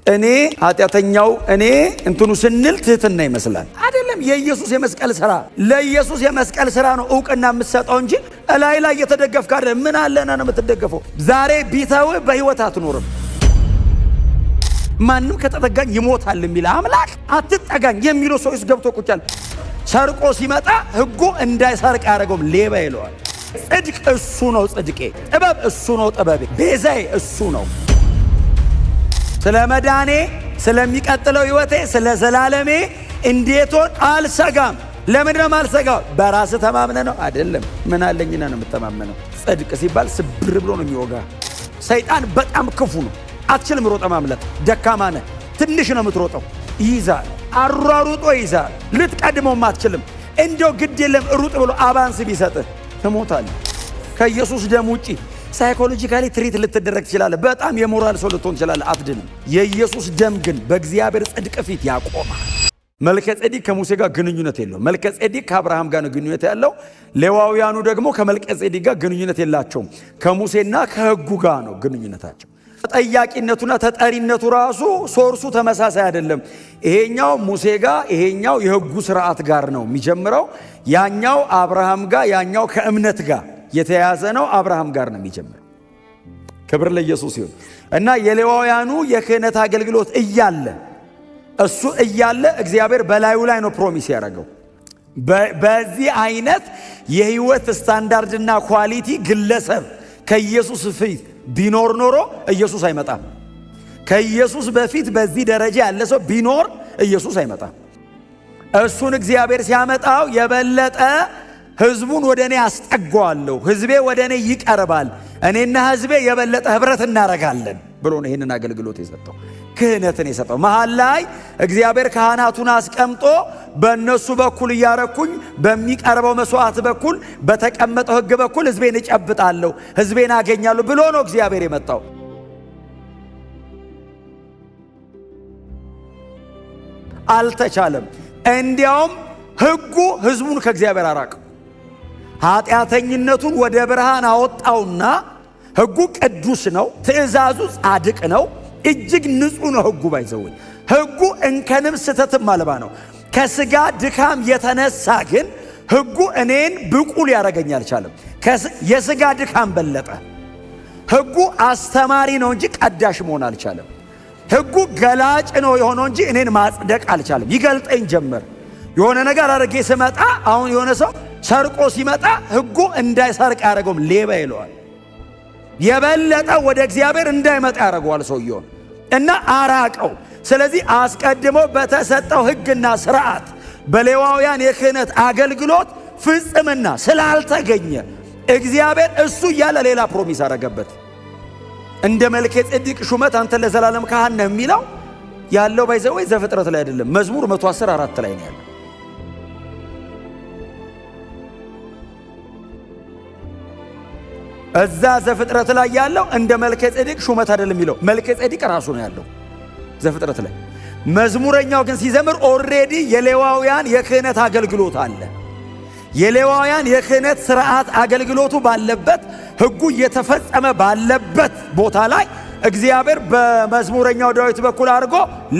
እኔ ኃጢአተኛው እኔ እንትኑ ስንል ትህትና ይመስላል አይደለም። የኢየሱስ የመስቀል ሥራ ለኢየሱስ የመስቀል ሥራ ነው ዕውቅና የምትሰጠው እንጂ እላይ ላይ የተደገፍክ አይደለም። ምን አለና ነው የምትደገፈው? ዛሬ ቢተው በህይወት አትኖርም። ማንም ከተጠጋኝ ይሞታል የሚል አምላክ አትጠጋኝ የሚለው ሰው ገብቶ ቁጫል። ሰርቆ ሲመጣ ህጉ እንዳይሰርቅ ያደረገውም ሌባ ይለዋል። ጽድቅ እሱ ነው ጽድቄ፣ ጥበብ እሱ ነው ጥበቤ፣ ቤዛዬ እሱ ነው። ስለ መዳኔ፣ ስለሚቀጥለው ህይወቴ፣ ስለ ዘላለሜ እንዴቶን አልሰጋም። ለምን ነው ማልሰጋው? በራስ ተማምነ ነው አይደለም። ምን አለኝና ነው የምተማመነው? ጽድቅ ሲባል ስብር ብሎ ነው የሚወጋ። ሰይጣን በጣም ክፉ ነው። አትችልም ሮጠ ማምለጥ። ደካማ ነህ። ትንሽ ነው የምትሮጠው። ይይዛል፣ አሯሩጦ ይይዛል። ልትቀድመውም አትችልም። እንደው ግድ የለም ሩጥ ብሎ አባንስ ቢሰጥህ ትሞታለህ። ከኢየሱስ ደም ውጪ ሳይኮሎጂካሊ ትሪት ልትደረግ ትችላለህ። በጣም የሞራል ሰው ልትሆን ትችላለህ። አትድንም። የኢየሱስ ደም ግን በእግዚአብሔር ጽድቅ ፊት ያቆማል። መልከጼዴቅ ከሙሴ ጋር ግንኙነት የለው። መልከጼዴቅ ከአብርሃም ጋር ነው ግንኙነት ያለው። ሌዋውያኑ ደግሞ ከመልከጼዴቅ ጋር ግንኙነት የላቸውም። ከሙሴና ከሕጉ ጋር ነው ግንኙነታቸው። ተጠያቂነቱና ተጠሪነቱ ራሱ ሶርሱ ተመሳሳይ አይደለም። ይሄኛው ሙሴ ጋር፣ ይሄኛው የሕጉ ስርዓት ጋር ነው የሚጀምረው። ያኛው አብርሃም ጋር፣ ያኛው ከእምነት ጋር የተያያዘ ነው። አብርሃም ጋር ነው የሚጀምረው። ክብር ለኢየሱስ ይሁን እና የሌዋውያኑ የክህነት አገልግሎት እያለ እሱ እያለ እግዚአብሔር በላዩ ላይ ነው ፕሮሚስ ያደረገው። በዚህ አይነት የህይወት ስታንዳርድና ኳሊቲ ግለሰብ ከኢየሱስ ፊት ቢኖር ኖሮ ኢየሱስ አይመጣም። ከኢየሱስ በፊት በዚህ ደረጃ ያለ ሰው ቢኖር ኢየሱስ አይመጣም። እሱን እግዚአብሔር ሲያመጣው የበለጠ ህዝቡን ወደ እኔ አስጠጓለሁ፣ ህዝቤ ወደ እኔ ይቀርባል፣ እኔና ህዝቤ የበለጠ ህብረት እናረጋለን ብሎ ነው ይህንን አገልግሎት የሰጠው፣ ክህነትን የሰጠው። መሃል ላይ እግዚአብሔር ካህናቱን አስቀምጦ በእነሱ በኩል እያረኩኝ በሚቀርበው መስዋዕት በኩል በተቀመጠው ህግ በኩል ህዝቤን እጨብጣለሁ፣ ህዝቤን አገኛለሁ ብሎ ነው እግዚአብሔር የመጣው። አልተቻለም። እንዲያውም ህጉ ህዝቡን ከእግዚአብሔር አራቀው። ኃጢአተኝነቱን ወደ ብርሃን አወጣውና ህጉ ቅዱስ ነው፣ ትእዛዙ ጻድቅ ነው፣ እጅግ ንጹህ ነው። ህጉ ባይዘው ህጉ እንከንም ስተትም አልባ ነው። ከስጋ ድካም የተነሳ ግን ህጉ እኔን ብቁ ሊያረገኝ አልቻለም። የስጋ ድካም በለጠ። ህጉ አስተማሪ ነው እንጂ ቀዳሽ መሆን አልቻለም። ህጉ ገላጭ ነው የሆነው እንጂ እኔን ማጽደቅ አልቻለም። ይገልጠኝ ጀመር። የሆነ ነገር አድርጌ ስመጣ፣ አሁን የሆነ ሰው ሰርቆ ሲመጣ ህጉ እንዳይሰርቅ ያደረገውም ሌባ ይለዋል። የበለጠ ወደ እግዚአብሔር እንዳይመጣ ያደረገዋል ሰውየውን እና አራቀው። ስለዚህ አስቀድሞ በተሰጠው ህግና ስርዓት በሌዋውያን የክህነት አገልግሎት ፍጽምና ስላልተገኘ እግዚአብሔር እሱ እያለ ሌላ ፕሮሚስ አደረገበት። እንደ መልከጼዴቅ ሹመት አንተ ለዘላለም ካህን ነህ የሚለው ያለው ባይዘው ዘፍጥረት ላይ አይደለም፣ መዝሙር 114 ላይ ነው ያለው። እዛ ዘፍጥረት ላይ ያለው እንደ መልከጼዴቅ ሹመት አይደለም የሚለው፣ መልከጼዴቅ ራሱ ነው ያለው ዘፍጥረት ላይ። መዝሙረኛው ግን ሲዘምር ኦልሬዲ የሌዋውያን የክህነት አገልግሎት አለ። የሌዋውያን የክህነት ስርዓት አገልግሎቱ ባለበት ህጉ እየተፈጸመ ባለበት ቦታ ላይ እግዚአብሔር በመዝሙረኛው ዳዊት በኩል አድርጎ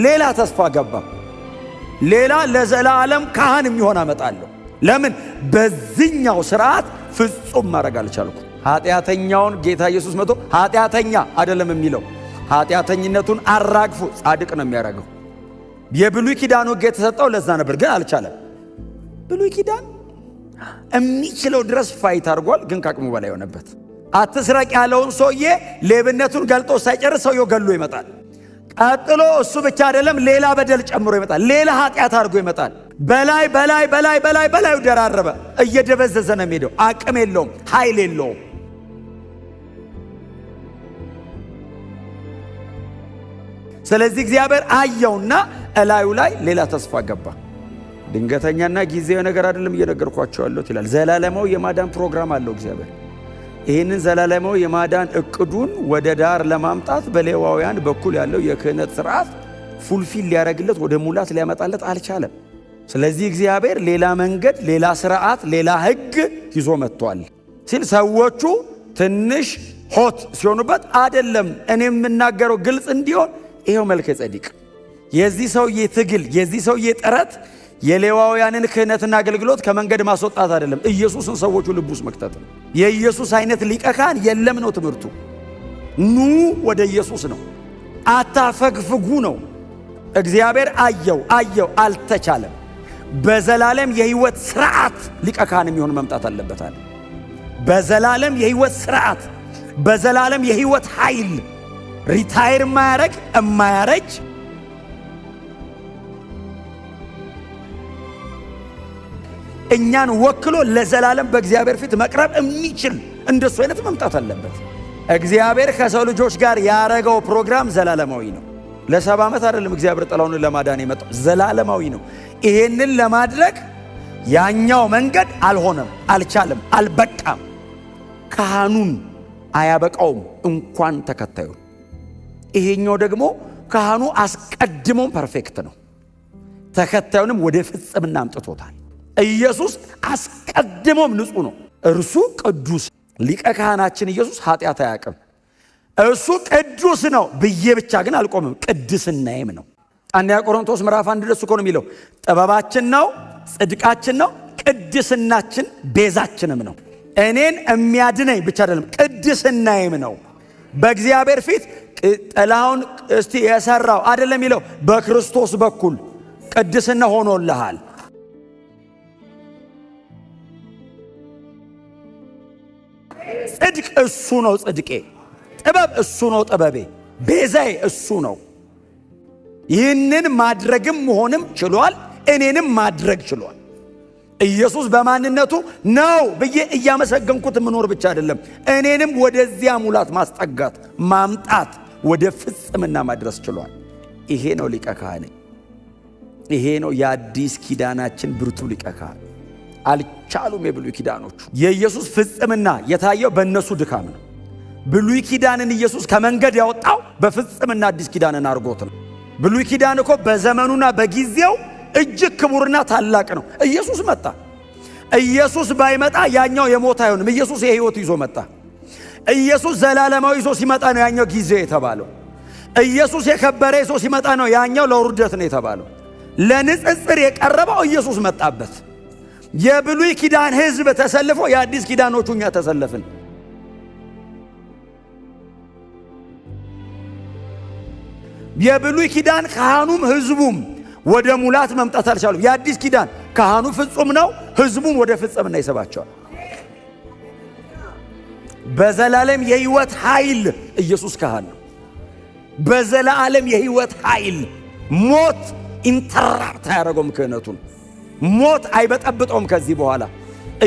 ሌላ ተስፋ ገባ። ሌላ ለዘላለም ካህን የሚሆን አመጣለሁ። ለምን? በዚህኛው ስርዓት ፍጹም ማድረግ አልቻልኩ። ኃጢአተኛውን ጌታ ኢየሱስ መጥቶ ኃጢአተኛ አይደለም የሚለው፣ ኃጢአተኝነቱን አራግፎ ጻድቅ ነው የሚያደርገው። የብሉይ ኪዳኑ ሕግ የተሰጠው ለዛ ነበር፣ ግን አልቻለም። ብሉይ ኪዳን የሚችለው ድረስ ፋይት አድርጓል፣ ግን ከአቅሙ በላይ ሆነበት። አትስረቅ ያለውን ሰውዬ ሌብነቱን ገልጦ ሳይጨርስ ሰውየው ገሎ ይመጣል። ቀጥሎ እሱ ብቻ አይደለም፣ ሌላ በደል ጨምሮ ይመጣል። ሌላ ኃጢአት አድርጎ ይመጣል። በላይ በላይ በላይ በላይ በላዩ ደራረበ። እየደበዘዘ ነው የሚሄደው። አቅም የለውም፣ ኃይል የለውም። ስለዚህ እግዚአብሔር አየውና እላዩ ላይ ሌላ ተስፋ ገባ። ድንገተኛና ጊዜያዊ ነገር አይደለም እየነገርኳቸው ያለሁት ይላል። ዘላለማዊ የማዳን ፕሮግራም አለው እግዚአብሔር። ይህንን ዘላለማዊ የማዳን እቅዱን ወደ ዳር ለማምጣት በሌዋውያን በኩል ያለው የክህነት ስርዓት ፉልፊል ሊያረግለት፣ ወደ ሙላት ሊያመጣለት አልቻለም። ስለዚህ እግዚአብሔር ሌላ መንገድ፣ ሌላ ስርዓት፣ ሌላ ህግ ይዞ መጥቷል ሲል ሰዎቹ ትንሽ ሆት ሲሆኑበት አይደለም እኔ የምናገረው ግልጽ እንዲሆን ይሄው መልከ ጼዴቅ። የዚህ ሰውዬ ትግል፣ የዚህ ሰውዬ ጥረት የሌዋውያንን ክህነትና አገልግሎት ከመንገድ ማስወጣት አይደለም፣ ኢየሱስን ሰዎቹ ልብ ውስጥ መክተት ነው። የኢየሱስ አይነት ሊቀ ካህን የለም ነው ትምህርቱ። ኑ ወደ ኢየሱስ ነው፣ አታፈግፍጉ ነው። እግዚአብሔር አየው አልተቻለም። በዘላለም የህይወት ስርዓት ሊቀ ካህን የሚሆን መምጣት አለበታል። በዘላለም የህይወት ስርዓት፣ በዘላለም የህይወት ኃይል ሪታየር የማያረጅ እኛን ወክሎ ለዘላለም በእግዚአብሔር ፊት መቅረብ የሚችል እንደሱ አይነት መምጣት አለበት። እግዚአብሔር ከሰው ልጆች ጋር ያረገው ፕሮግራም ዘላለማዊ ነው። ለ70 ዓመት አይደለም እግዚአብሔር ጥላውን ለማዳን የመጣው፣ ዘላለማዊ ነው። ይሄንን ለማድረግ ያኛው መንገድ አልሆነም፣ አልቻለም፣ አልበቃም። ካህኑን አያበቃውም እንኳን ተከታዩ። ይሄኛው ደግሞ ካህኑ አስቀድሞም ፐርፌክት ነው፣ ተከታዩንም ወደ ፍጽምና አምጥቶታል። ኢየሱስ አስቀድሞም ንጹሕ ነው። እርሱ ቅዱስ ሊቀ ካህናችን ኢየሱስ ኃጢአት አያውቅም። እሱ ቅዱስ ነው ብዬ ብቻ ግን አልቆምም፣ ቅድስናዬም ነው። አንደኛ ቆሮንቶስ ምዕራፍ 1 ደስ እኮ ነው የሚለው ጠበባችን ነው፣ ጽድቃችን ነው፣ ቅድስናችን ቤዛችንም ነው። እኔን የሚያድነኝ ብቻ አይደለም ቅድስናዬም ነው። በእግዚአብሔር ፊት ጥላውን እስቲ የሰራው አይደለም የሚለው በክርስቶስ በኩል ቅድስና ሆኖልሃል። ጽድቅ እሱ ነው ጽድቄ፣ ጥበብ እሱ ነው ጥበቤ፣ ቤዛዬ እሱ ነው። ይህንን ማድረግም መሆንም ችሏል፣ እኔንም ማድረግ ችሏል። ኢየሱስ በማንነቱ ነው ብዬ እያመሰገንኩት ምኖር ብቻ አይደለም፣ እኔንም ወደዚያ ሙላት ማስጠጋት ማምጣት ወደ ፍጽምና ማድረስ ችሏል። ይሄ ነው ሊቀ ካህን። ይሄ ነው የአዲስ ኪዳናችን ብርቱ ሊቀ ካህን። አልቻሉም የብሉይ ኪዳኖቹ። የኢየሱስ ፍጽምና የታየው በእነሱ ድካም ነው። ብሉይ ኪዳንን ኢየሱስ ከመንገድ ያወጣው በፍጽምና አዲስ ኪዳንን አርጎት ነው። ብሉይ ኪዳን እኮ በዘመኑና በጊዜው እጅግ ክቡርና ታላቅ ነው። ኢየሱስ መጣ። ኢየሱስ ባይመጣ ያኛው የሞት አይሆንም። ኢየሱስ የሕይወት ይዞ መጣ። ኢየሱስ ዘላለማዊ ይዞ ሲመጣ ነው ያኛው ጊዜው የተባለው። ኢየሱስ የከበረ ይዞ ሲመጣ ነው ያኛው ለውርደት ነው የተባለው። ለንጽጽር የቀረበው ኢየሱስ መጣበት። የብሉይ ኪዳን ሕዝብ ተሰልፎ የአዲስ ኪዳኖቹ እኛ ተሰለፍን። የብሉይ ኪዳን ካህኑም ሕዝቡም ወደ ሙላት መምጣት አልቻሉም። የአዲስ ኪዳን ካህኑ ፍጹም ነው፣ ሕዝቡም ወደ ፍጽምና ይሰባቸዋል። በዘላለም የሕይወት ኃይል ኢየሱስ ካህን ነው። በዘላለም የሕይወት ኃይል ሞት ኢንተራፕት አያደርገውም ክህነቱን። ሞት አይበጠብጠውም ከዚህ በኋላ።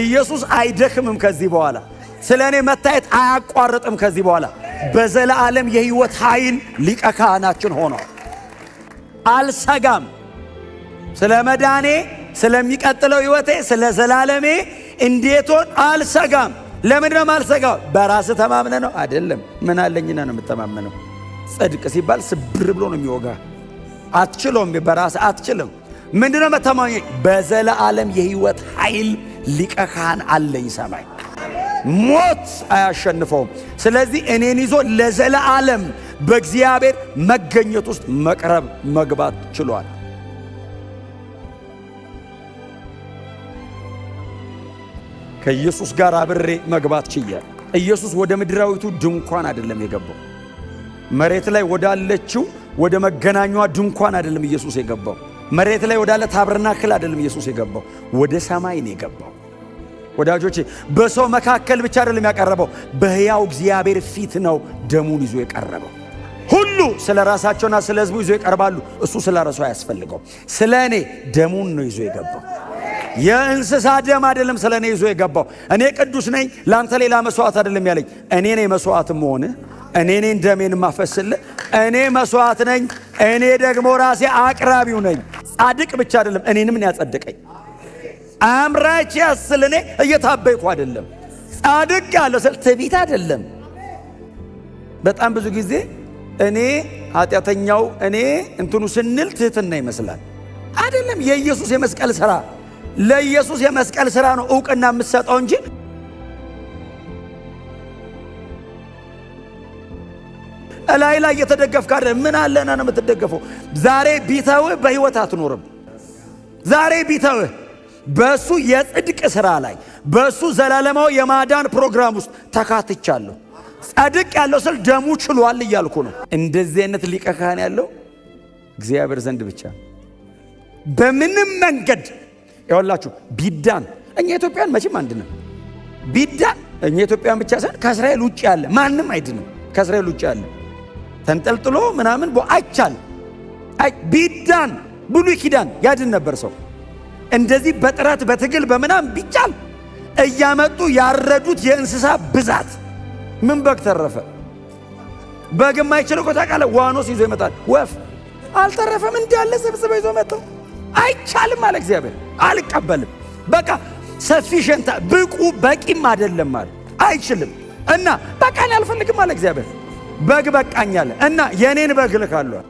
ኢየሱስ አይደክምም ከዚህ በኋላ። ስለ እኔ መታየት አያቋርጥም ከዚህ በኋላ። በዘላለም የሕይወት ኃይል ሊቀ ካህናችን ሆኗል። አልሰጋም። ስለ መዳኔ፣ ስለሚቀጥለው ሕይወቴ፣ ስለ ዘላለሜ እንዴቶን አልሰጋም። ለምንድነው አልሰጋው? በራስ ተማምነ ነው አይደለም። ምን አለኝና ነው የምተማመነው? ጽድቅ ሲባል ስብር ብሎ ነው የሚወጋ። አትችሎም፣ በራስ አትችልም። ምንድነው መተማመኝ? በዘላለም የሕይወት ኃይል ሊቀ ካህን አለኝ ሰማይ። ሞት አያሸንፈውም። ስለዚህ እኔን ይዞ ለዘላለም በእግዚአብሔር መገኘት ውስጥ መቅረብ መግባት ችሏል። ከኢየሱስ ጋር አብሬ መግባት ችያል። ኢየሱስ ወደ ምድራዊቱ ድንኳን አይደለም የገባው። መሬት ላይ ወዳለችው ወደ መገናኛዋ ድንኳን አይደለም ኢየሱስ የገባው። መሬት ላይ ወዳለ ታበርናክል አይደለም ኢየሱስ የገባው። ወደ ሰማይ ነው የገባው። ወዳጆቼ በሰው መካከል ብቻ አይደለም ያቀረበው፣ በሕያው እግዚአብሔር ፊት ነው ደሙን ይዞ የቀረበው። ሁሉ ስለ ራሳቸውና ስለ ሕዝቡ ይዞ ይቀርባሉ። እሱ ስለ ራሱ አያስፈልገው። ስለ እኔ ደሙን ነው ይዞ የገባው። የእንስሳ ደም አይደለም ስለ እኔ ይዞ የገባው። እኔ ቅዱስ ነኝ፣ ላንተ ሌላ መስዋዕት አይደለም ያለኝ። እኔ ነኝ መስዋዕት መሆን፣ እኔ ነኝ ደሜን ማፈስልህ፣ እኔ መስዋዕት ነኝ። እኔ ደግሞ ራሴ አቅራቢው ነኝ። ጻድቅ ብቻ አይደለም እኔንም ነው ያጸደቀኝ። አምራች ያስል እኔ እየታበይኩ አይደለም። ጻድቅ ያለው ስለ ትዕቢት አይደለም። በጣም ብዙ ጊዜ እኔ ኃጢአተኛው እኔ እንትኑ ስንል ትህትና ይመስላል። አይደለም። የኢየሱስ የመስቀል ሥራ ለኢየሱስ የመስቀል ሥራ ነው ዕውቅና የምትሰጠው እንጂ እላይ ላይ የተደገፍክ አይደለም። ምን አለና ነው የምትደገፈው? ዛሬ ቢተውህ በህይወት አትኖርም። ዛሬ ቢተውህ በሱ የጽድቅ ሥራ ላይ በሱ ዘላለማዊ የማዳን ፕሮግራም ውስጥ ተካትቻለሁ። ጻድቅ ያለው ስል ደሙ ችሏል እያልኩ ነው። እንደዚህ አይነት ሊቀ ካህን ያለው እግዚአብሔር ዘንድ ብቻ። በምንም መንገድ ያወላችሁ ቢዳን እኛ ኢትዮጵያን መቼም አንድ ነው። ቢዳን እኛ ኢትዮጵያን ብቻ ሳይሆን ከእስራኤል ውጭ ያለ ማንም አይድንም። ከእስራኤል ውጭ ያለ ተንጠልጥሎ ምናምን አይቻል ቢዳን ብሉይ ኪዳን ያድን ነበር ሰው። እንደዚህ በጥረት በትግል በምናምን ቢቻል እያመጡ ያረዱት የእንስሳ ብዛት ምን በግ ተረፈ? በግ የማይችል እኮ ታውቃለህ፣ ዋኖስ ይዞ ይመጣል። ወፍ አልተረፈም፣ እንዳለ ሰብስበው ይዞ መጣው። አይቻልም አለ እግዚአብሔር። አልቀበልም፣ በቃ ሰፊሸንታ ብቁ በቂም አይደለም አለ። አይችልም እና በቃ እኔ አልፈልግም አለ እግዚአብሔር። በግ በቃኝ አለ እና የኔን በግ ልካለሁ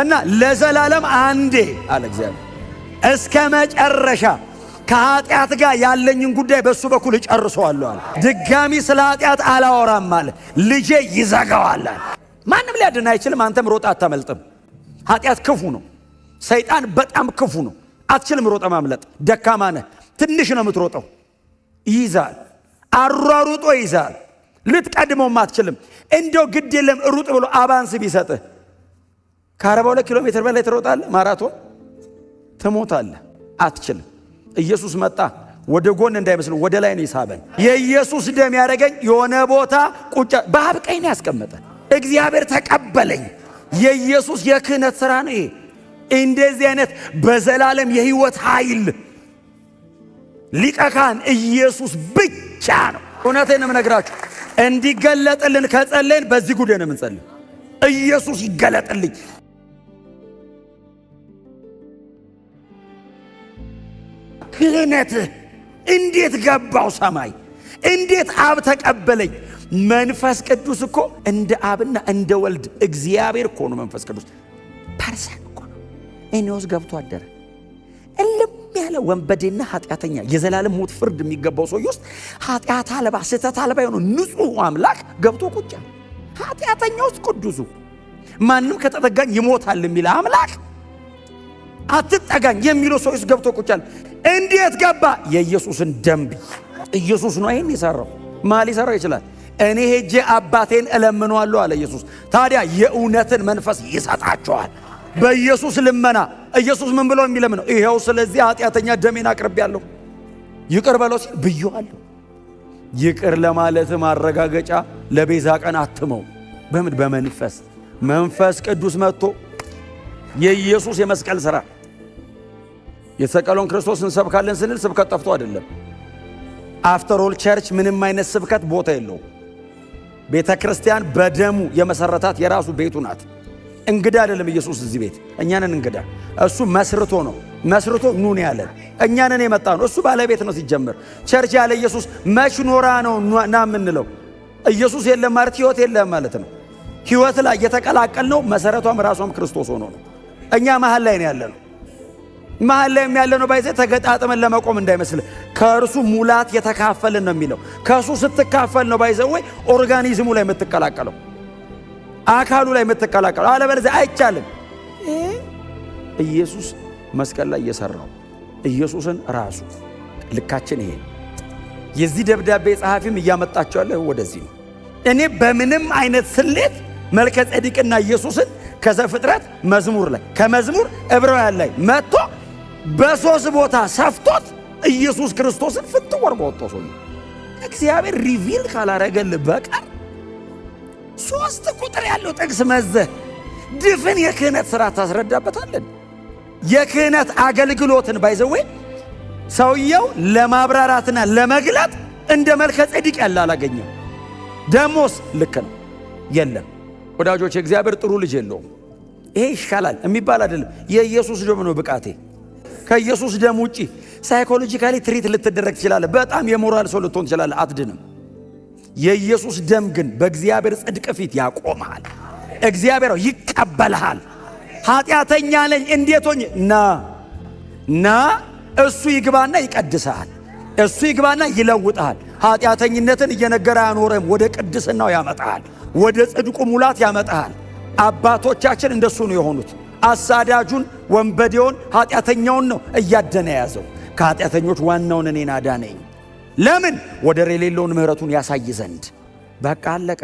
እና ለዘላለም አንዴ አለ እግዚአብሔር እስከ መጨረሻ ከኃጢአት ጋር ያለኝን ጉዳይ በሱ በኩል እጨርሰዋለሁ አለ። ድጋሚ ስለ ኃጢአት አላወራም አለ። ልጄ ይዘጋዋል አለ። ማንም ሊያድን አይችልም። አንተም ሮጣ አታመልጥም። ኃጢአት ክፉ ነው። ሰይጣን በጣም ክፉ ነው። አትችልም ሮጠ ማምለጥ። ደካማ ነህ። ትንሽ ነው የምትሮጠው። ይይዛል፣ አሯሩጦ ይይዛል። ልትቀድመውም አትችልም። እንደው ግድ የለም ሩጥ ብሎ አባንስ ቢሰጥህ ከ42 ኪሎ ሜትር በላይ ትሮጣለህ። ማራቶን ትሞታለህ። አትችልም። ኢየሱስ መጣ። ወደ ጎን እንዳይመስል ወደ ላይ ነው ይሳበን። የኢየሱስ ደም ያደረገኝ የሆነ ቦታ ቁጭ በአብ ቀኝ ነው ያስቀመጠን። እግዚአብሔር ተቀበለኝ። የኢየሱስ የክህነት ሥራ ነው ይሄ። እንደዚህ አይነት በዘላለም የህይወት ኃይል ሊቀ ካህን ኢየሱስ ብቻ ነው። እውነቴን ነው የምነግራችሁ። እንዲገለጥልን ከጸለይን በዚህ ጉዳይ ነው የምንጸልይ። ኢየሱስ ይገለጥልኝ። ክህነትህ እንዴት ገባው ሰማይ? እንዴት አብ ተቀበለኝ? መንፈስ ቅዱስ እኮ እንደ አብና እንደ ወልድ እግዚአብሔር እኮ ነው። መንፈስ ቅዱስ ፐርሰን እኮ ነው። እኔ ውስጥ ገብቶ አደረ። እልም ያለ ወንበዴና ኃጢአተኛ የዘላለም ሞት ፍርድ የሚገባው ሰው ውስጥ ኃጢአት አልባ ስህተት አልባ የሆነ ንጹሕ አምላክ ገብቶ ቁጭ። ኃጢአተኛ ውስጥ ቅዱሱ ማንም ከተጠጋኝ ይሞታል የሚል አምላክ አትጠጋኝ የሚለው ሰው ውስጥ ገብቶ ቁጭ። እንዴት ገባ? የኢየሱስን ደንብ። ኢየሱስ ነው ይሄን የሰራው። ማን ሊሰራው ይችላል? እኔ ሄጄ አባቴን እለምነዋለሁ አለ ኢየሱስ። ታዲያ የእውነትን መንፈስ ይሰጣቸዋል በኢየሱስ ልመና። ኢየሱስ ምን ብሎ የሚለምነው? ይሄው ስለዚህ ኃጢአተኛ ደሜን አቅርቤያለሁ ይቅር በለው ሲል ብዬዋለሁ። ይቅር ለማለት ማረጋገጫ ለቤዛ ቀን አትመው። በምን? በመንፈስ መንፈስ ቅዱስ መጥቶ የኢየሱስ የመስቀል ሥራ የተሰቀለውን ክርስቶስ እንሰብካለን ስንል ስብከት ጠፍቶ አይደለም። አፍተር ኦል ቸርች ምንም አይነት ስብከት ቦታ የለውም። ቤተ ክርስቲያን በደሙ የመሰረታት የራሱ ቤቱ ናት። እንግዳ አይደለም ኢየሱስ እዚህ ቤት። እኛንን እንግዳ። እሱ መስርቶ ነው። መስርቶ ኑን ያለን እኛንን የመጣ ነው። እሱ ባለቤት ነው ሲጀምር። ቸርች ያለ ኢየሱስ መች ኖራ ነው ና የምንለው? ኢየሱስ የለም ማለት ሕይወት የለም ማለት ነው። ሕይወት ላይ የተቀላቀል ነው። መሰረቷም ራሷም ክርስቶስ ሆኖ ነው። እኛ መሀል ላይ ነው ያለነው። መሀል ላይ ያለነው ባይዘ ተገጣጥመን ለመቆም እንዳይመስል ከእርሱ ሙላት የተካፈልን ነው የሚለው። ከእሱ ስትካፈል ነው ባይዘ ወይ ኦርጋኒዝሙ ላይ የምትቀላቀለው፣ አካሉ ላይ የምትቀላቀለው። አለበለዚያ አይቻልም። ኢየሱስ መስቀል ላይ እየሰራው ኢየሱስን ራሱ ልካችን ይሄ። የዚህ ደብዳቤ ጸሐፊም እያመጣቸው ያለ ወደዚህ ነው። እኔ በምንም አይነት ስሌት መልከ ጼዴቅና ኢየሱስን ከዘፍጥረት መዝሙር ላይ ከመዝሙር ዕብራውያን ላይ መጥቶ በሶስት ቦታ ሰፍቶት ኢየሱስ ክርስቶስን ፍትወር በወጣው ሰው እግዚአብሔር ሪቪል ካላረገልህ በቀር 3 ቁጥር ያለው ጥቅስ መዘህ ድፍን የክህነት ሥራ ታስረዳበታለን። የክህነት አገልግሎትን ባይዘዌ ሰውየው ለማብራራትና ለመግለጥ እንደ መልከ ጼዴቅ ያለ አላገኘም። ደሞስ ልክ ነው የለም። ወዳጆች እግዚአብሔር ጥሩ ልጅ የለውም። ይሄ ይሻላል የሚባል አይደለም። የኢየሱስ ደም ነው ብቃቴ። ከኢየሱስ ደም ውጪ ሳይኮሎጂካሊ ትሪት ልትደረግ ትችላለህ። በጣም የሞራል ሰው ልትሆን ትችላለህ። አትድንም። የኢየሱስ ደም ግን በእግዚአብሔር ጽድቅ ፊት ያቆምሃል። እግዚአብሔር ይቀበልሃል። ኃጢአተኛ ነኝ እንዴት ሆኜ ና እሱ ይግባና ይቀድስሃል። እሱ ይግባና ይለውጥሃል። ኃጢአተኝነትን እየነገረ አያኖርህም። ወደ ቅድስናው ያመጣሃል፣ ወደ ጽድቁ ሙላት ያመጣሃል። አባቶቻችን እንደሱ ነው የሆኑት። አሳዳጁን፣ ወንበዴውን፣ ኃጢአተኛውን ነው እያደነ ያዘው። ከኃጢአተኞች ዋናውን እኔን አዳነኝ። ለምን? ወደር የሌለውን ምሕረቱን ያሳይ ዘንድ። በቃ አለቀ።